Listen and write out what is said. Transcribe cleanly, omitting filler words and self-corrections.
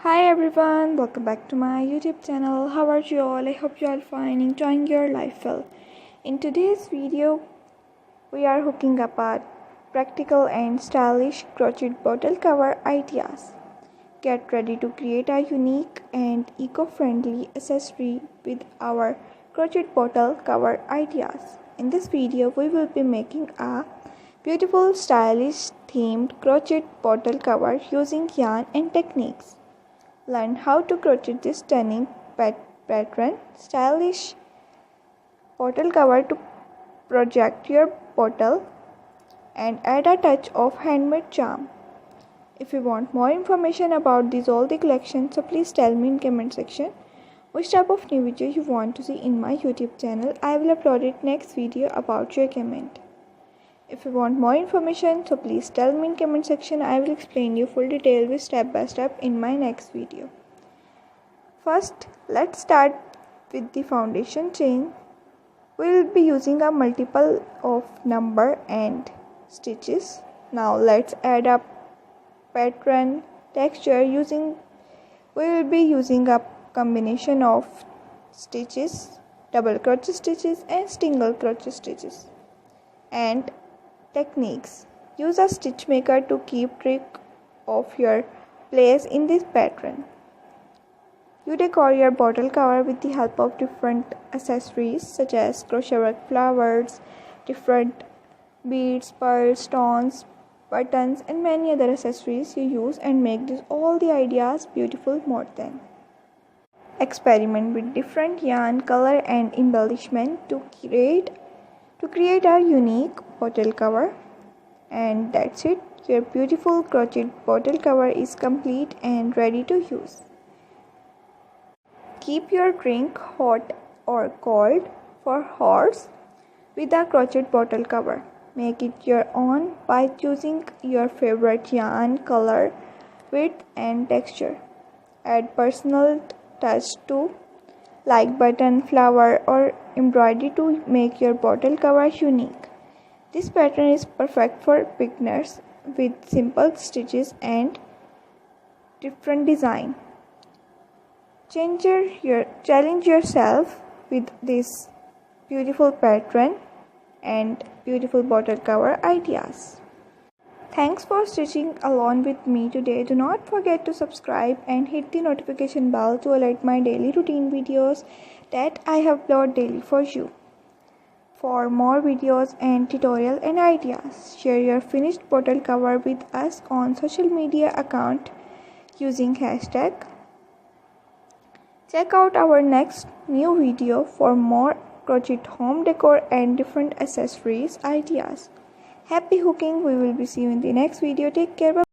Hi everyone, welcome back to my YouTube channel. How are you all? I hope you are fine, enjoying your life well. In today's video, we are hooking up a practical and stylish crochet bottle cover ideas. Get ready to create a unique and eco-friendly accessory with our crochet bottle cover ideas. In this video, we will be making a beautiful, stylish themed crochet bottle cover using yarn and techniques. Learn how to crochet this stunning pattern stylish bottle cover to project your bottle and add a touch of handmade charm. If you want more information about all the collections, so please tell me in comment section which type of new video you want to see in my YouTube channel. I will upload it next video about your comment. If you want more information, so please tell me in comment section. I will explain you full detail with step by step in my next video. First, let's start with the foundation chain. We will be using a multiple of number and stitches. Now let's add a pattern texture we will be using a combination of stitches, double crochet stitches and single crochet stitches. And techniques. Use a stitch maker to keep track of your place in this pattern. You decor your bottle cover with the help of different accessories such as crochet work flowers, different beads, pearls, stones, buttons and many other accessories you use and make all the ideas beautiful more than. Experiment with different yarn, color and embellishment to create a unique bottle cover. And that's it. Your beautiful crochet bottle cover is complete and ready to use. Keep your drink hot or cold for hours with a crochet bottle cover. Make it your own by choosing your favorite yarn, color, width and texture. Add personal touch to like button, flower or embroidery to make your bottle cover unique. This pattern is perfect for beginners with simple stitches and different design. Challenge yourself with this beautiful pattern and beautiful bottle cover ideas. Thanks for stitching along with me today. Do not forget to subscribe and hit the notification bell to alert my daily routine videos that I have uploaded daily for you. For more videos and tutorial and ideas, share your finished bottle cover with us on social media account using hashtag. Check out our next new video for more crochet home decor and different accessories ideas. Happy hooking. We will be seeing you in the next video. Take care. Bye.